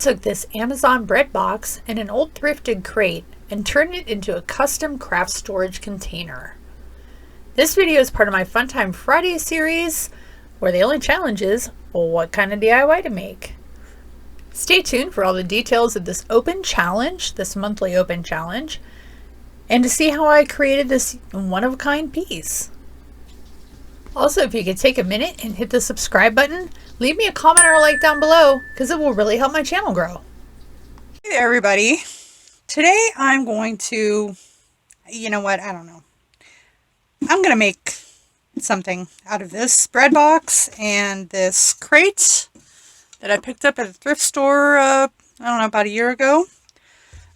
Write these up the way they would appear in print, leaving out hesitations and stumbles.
took this Amazon bread box and an old thrifted crate and turned it into a custom craft storage container. This video is part of my Funtime Friday series, where the only challenge is, well, what kind of DIY to make. Stay tuned for all the details of this open challenge, this monthly open challenge, and to see how I created this one-of-a-kind piece. Also, if you could take a minute and hit the subscribe button, leave me a comment or a like down below, because it will really help my channel grow. Hey there, everybody. Today I'm going to, I don't know. I'm going to make something out of this bread box and this crate that I picked up at a thrift store, about a year ago.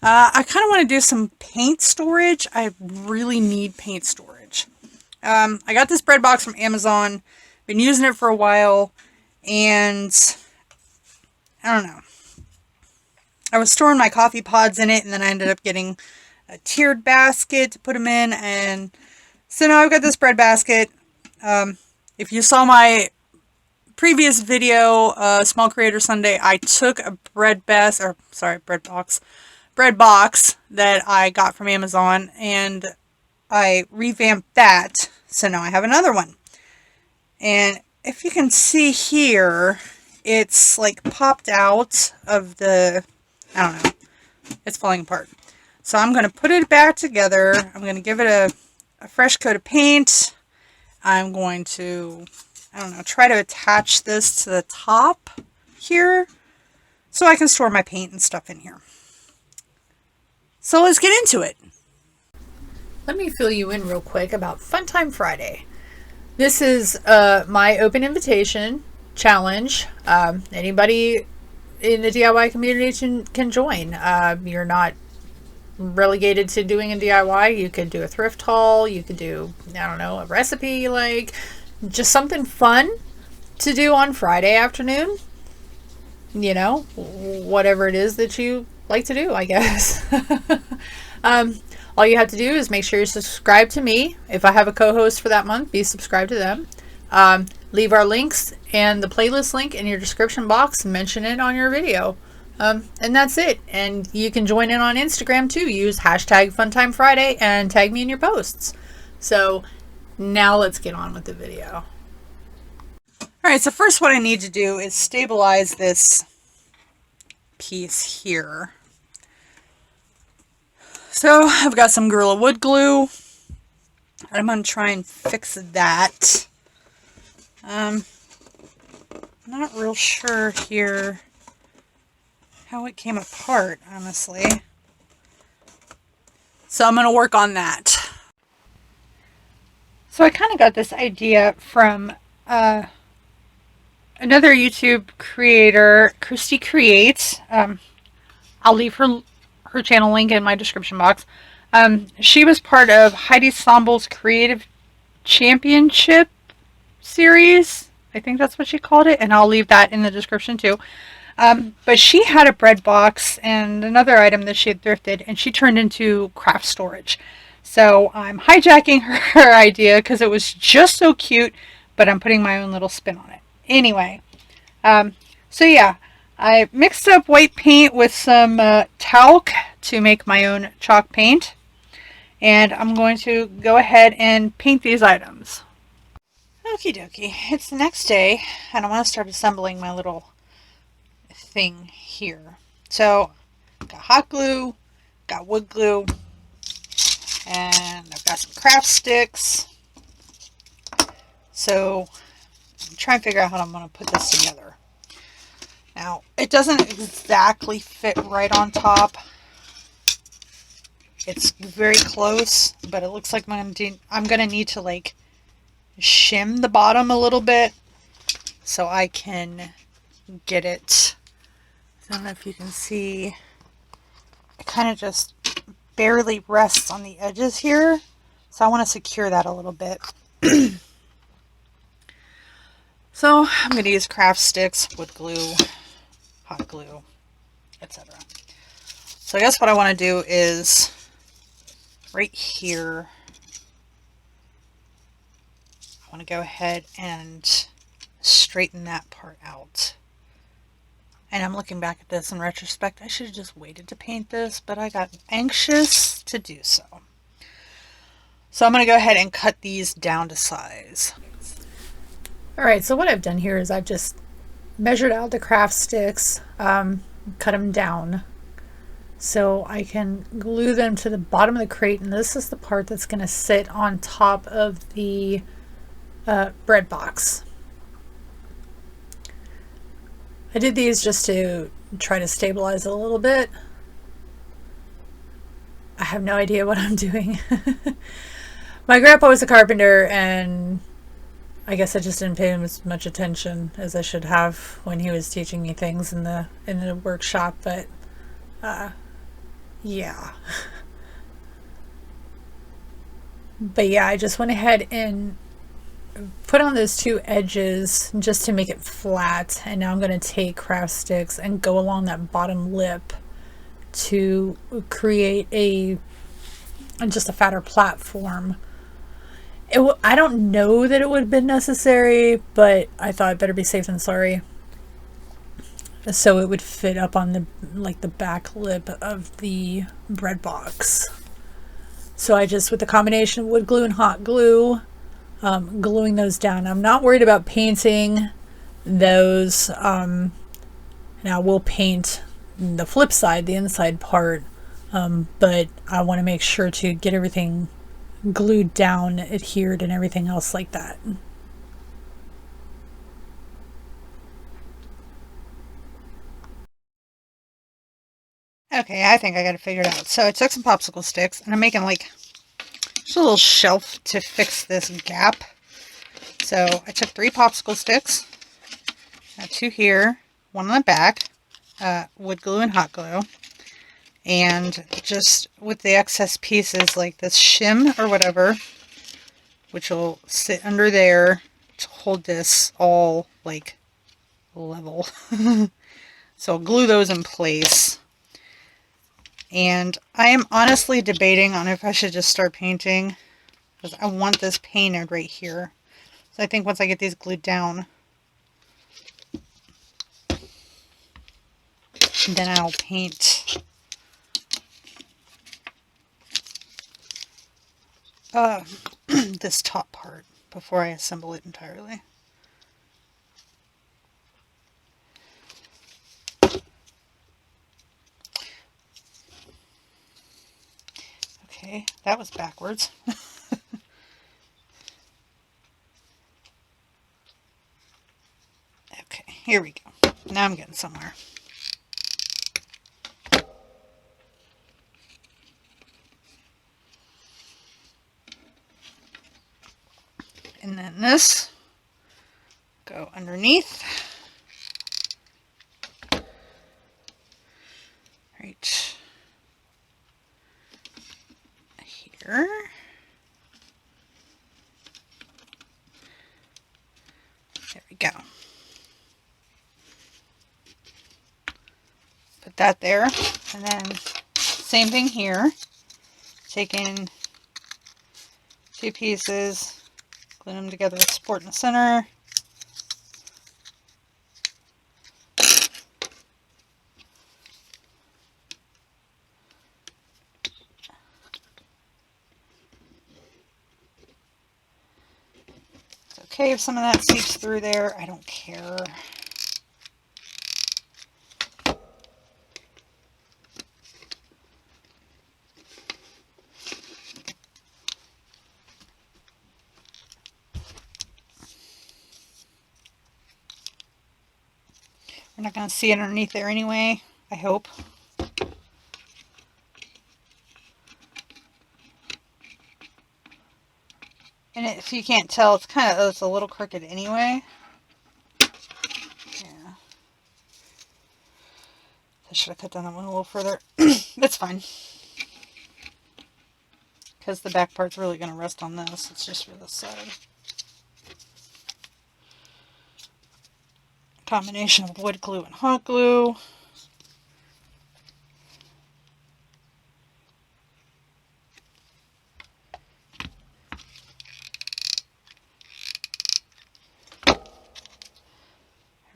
I kind of want to do some paint storage. I really need paint storage. I got this bread box from Amazon, been using it for a while, and I don't know. I was storing my coffee pods in it, and then I ended up getting a tiered basket to put them in, and so now I've got this bread basket. If you saw my previous video, Small Creator Sunday, I took a bread box that I got from Amazon, and I revamped that, so now I have another one. And if you can see here, it's like popped out of the, I don't know, it's falling apart. So I'm going to put it back together. I'm going to give it a fresh coat of paint. I'm going to, try to attach this to the top here so I can store my paint and stuff in here. So let's get into it. Let me fill you in real quick about Funtime Friday. This is my open invitation challenge. Anybody in the DIY community can join. You're not relegated to doing a DIY. You could do a thrift haul. You could do, a recipe you like. Just something fun to do on Friday afternoon. Whatever it is that you like to do, I guess. All you have to do is make sure you're subscribed to me. If I have a co-host for that month, be subscribed to them. Leave our links and the playlist link in your description box and mention it on your video. And that's it. And you can join in on Instagram too. Use hashtag Funtime Friday and tag me in your posts. So now let's get on with the video. Alright, so first what I need to do is stabilize this piece here. So I've got some Gorilla Wood glue. I'm going to try and fix that. Not real sure here how it came apart, honestly. So I'm going to work on that. So I kind of got this idea from another YouTube creator, Cristi Creates. I'll leave her channel link in my description box. She was part of Heidi Sonboul's Creative Championship series. I think that's what she called it, and I'll leave that in the description too. But she had a bread box and another item that she had thrifted, and she turned into craft storage. So I'm hijacking her idea because it was just so cute, but I'm putting my own little spin on it. Anyway, so yeah, I mixed up white paint with some talc to make my own chalk paint. And I'm going to go ahead and paint these items. Okie dokie. It's the next day, and I want to start assembling my little thing here. So, got hot glue, got wood glue, and I've got some craft sticks. So, I'm trying to figure out how I'm going to put this together. Now, it doesn't exactly fit right on top. It's very close, but it looks like I'm going to need to like shim the bottom a little bit so I can get it. I don't know if you can see. It kind of just barely rests on the edges here. So I want to secure that a little bit. So I'm going to use craft sticks, wood glue, hot glue, etc. So I guess what I want to do is right here, I want to go ahead and straighten that part out. And I'm looking back at this in retrospect. I should have just waited to paint this, but I got anxious to do so. So I'm going to go ahead and cut these down to size. Alright, so what I've done here is I've just measured out the craft sticks, cut them down so I can glue them to the bottom of the crate, and this is the part that's going to sit on top of the bread box. I did these just to try to stabilize it a little bit. I have no idea what I'm doing. My grandpa was a carpenter, and I guess I just didn't pay him as much attention as I should have when he was teaching me things in the workshop, but yeah. But yeah, I just went ahead and put on those two edges just to make it flat, and now I'm going to take craft sticks and go along that bottom lip to create just a fatter platform. I don't know that it would have been necessary, but I thought better be safe than sorry. So it would fit up on the back lip of the bread box. So I just, with the combination of wood glue and hot glue, gluing those down. I'm not worried about painting those. Now we'll paint the flip side, the inside part, but I want to make sure to get everything glued down, adhered, and everything else like that. Okay, I think I got it figured out. So I took some popsicle sticks, and I'm making like just a little shelf to fix this gap. So I took 3 popsicle sticks, 2 here, 1 on the back, wood glue and hot glue, and just with the excess pieces like this shim or whatever, which will sit under there to hold this all like level. So I'll glue those in place. And I am honestly debating on if I should just start painting, because I want this painted right here. So I think once I get these glued down, then I'll paint this top part before I assemble it entirely. Okay, that was backwards. Okay, here we go. Now I'm getting somewhere. And then this, go underneath. Right here. There we go. Put that there. And then same thing here. Taking 2 pieces, glue them together with support in the center. It's okay if some of that seeps through there, I don't care. We're not going to see it underneath there anyway, I hope. And if you can't tell, it's a little crooked anyway. Yeah. I should have cut down that one a little further. It's fine. Because the back part's really going to rest on this. It's just for this side. Combination of wood glue and hot glue.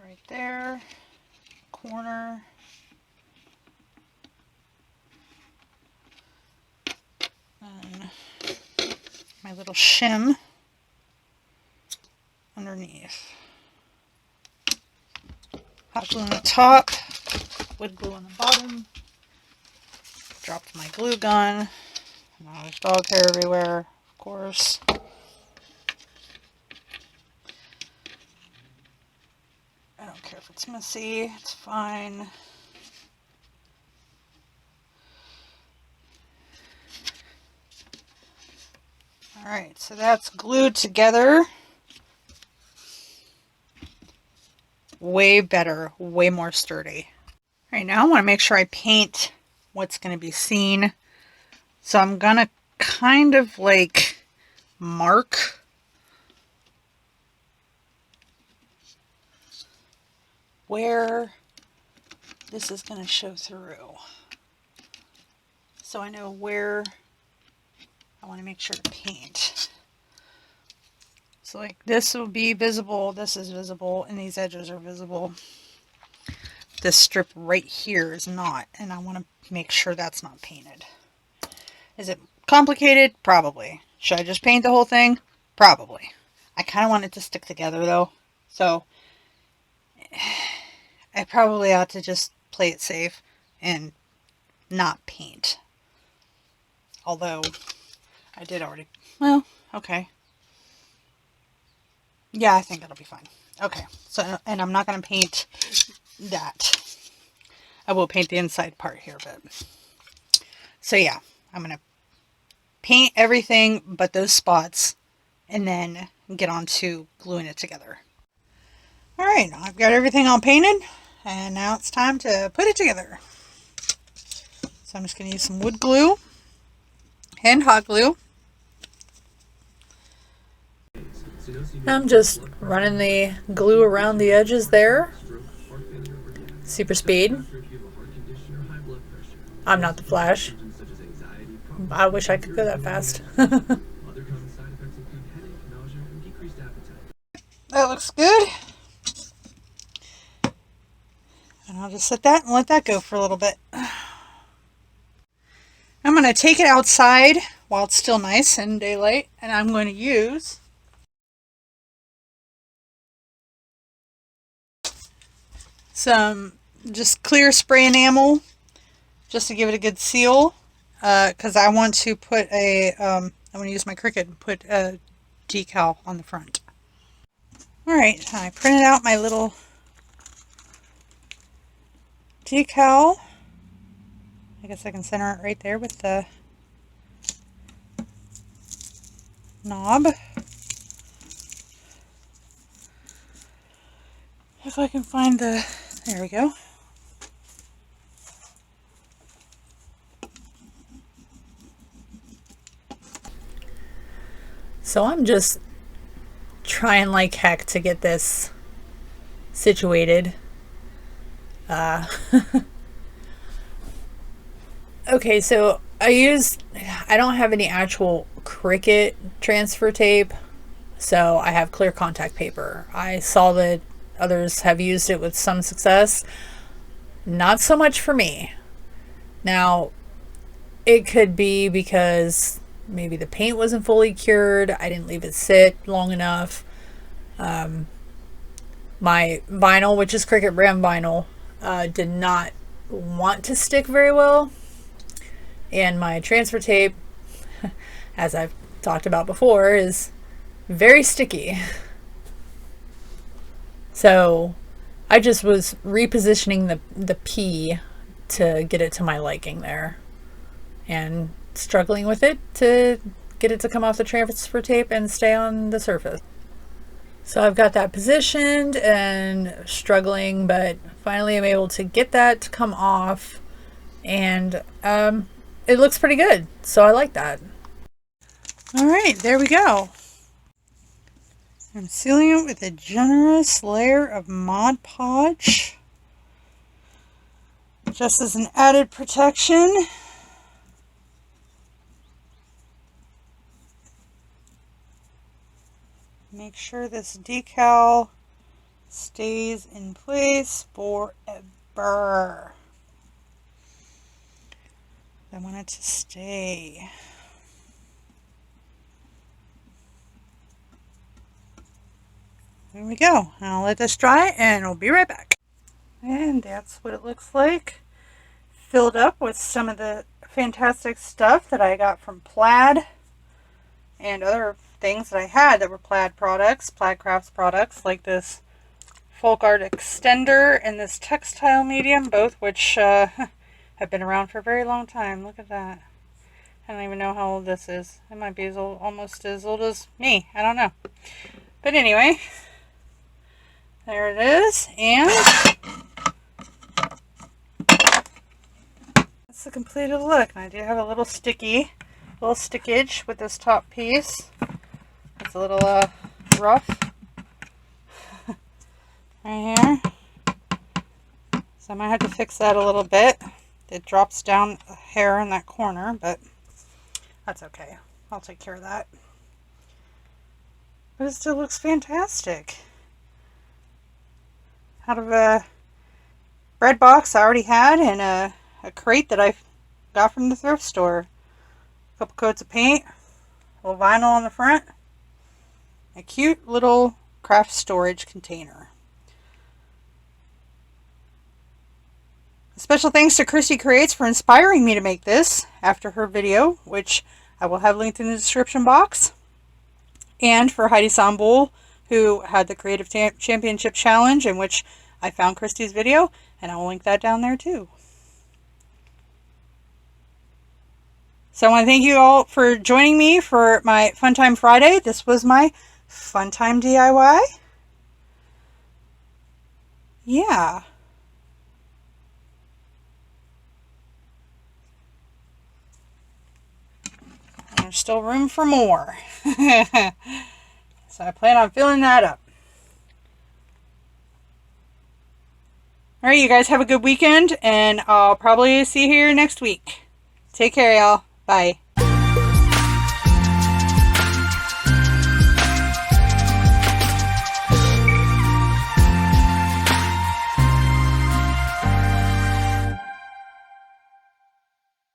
Right there. corner. And my little shim underneath. Hot glue on the top, wood glue on the bottom. Dropped my glue gun. Now there's dog hair everywhere, of course. I don't care if it's messy, it's fine. Alright, so that's glued together. Way better, way more sturdy. Alright, now I want to make sure I paint what's going to be seen. So I'm going to kind of like mark where this is going to show through. So I know where I want to make sure to paint. So like this will be visible, this is visible, and these edges are visible. This strip right here is not, and I want to make sure that's not painted. Is it complicated? Probably. Should I just paint the whole thing? Probably. I kind of want it to stick together though, so I probably ought to just play it safe and not paint. Although I did already, well, okay. Yeah, I think that'll be fine. Okay, so, and I'm not going to paint that. I will paint the inside part here, but, so yeah, I'm going to paint everything but those spots and then get on to gluing it together. Alright, I've got everything all painted and now it's time to put it together. So I'm just going to use some wood glue and hot glue. I'm just running the glue around the edges there. Super speed. I'm not the Flash. I wish I could go that fast. That looks good. And I'll just set that and let that go for a little bit. I'm going to take it outside while it's still nice and daylight, and I'm going to use some just clear spray enamel just to give it a good seal, because I want to put a I want to use my Cricut and put a decal on the front. Alright, I printed out my little decal. I guess I can center it right there with the knob. If I can find the, there we go. So I'm just trying like heck to get this situated. Okay, so I don't have any actual Cricut transfer tape, so I have clear contact paper. I saw that others have used it with some success. Not so much for me. Now, it could be because maybe the paint wasn't fully cured. I didn't leave it sit long enough. My vinyl, which is Cricut brand vinyl, did not want to stick very well. And my transfer tape, as I've talked about before, is very sticky. So I just was repositioning the P to get it to my liking there, and struggling with it to get it to come off the transfer tape and stay on the surface. So I've got that positioned and struggling, but finally I'm able to get that to come off, and it looks pretty good, so I like that. Alright, there we go. I'm sealing it with a generous layer of Mod Podge, just as an added protection. Make sure this decal stays in place forever. paper. I want it to stay. There we go. I'll let this dry and we'll be right back. And that's what it looks like. Filled up with some of the fantastic stuff that I got from Plaid and other things that I had that were Plaid products, Plaid Crafts products, like this folk art extender and this textile medium, both which have been around for a very long time. Look at that. I don't even know how old this is. It might be as old, almost as old as me. I don't know. But anyway, there it is. And that's the completed look. And I do have a little stickage with this top piece. It's a little rough right here. So I might have to fix that a little bit. It drops down a hair in that corner, but that's okay. I'll take care of that. But it still looks fantastic. Out of a bread box I already had and a crate that I got from the thrift store. A couple coats of paint, a little vinyl on the front, a cute little craft storage container. A special thanks to Cristi Creates for inspiring me to make this after her video, which I will have linked in the description box. And for Heidi Sonboul, who had the Creative Championship Challenge, in which I found Christi's video, and I will link that down there too. So I want to thank you all for joining me for my Funtime Friday. This was my Funtime DIY. Yeah. There's still room for more. So I plan on filling that up. Alright, you guys have a good weekend, and I'll probably see you here next week. Take care, y'all. Bye.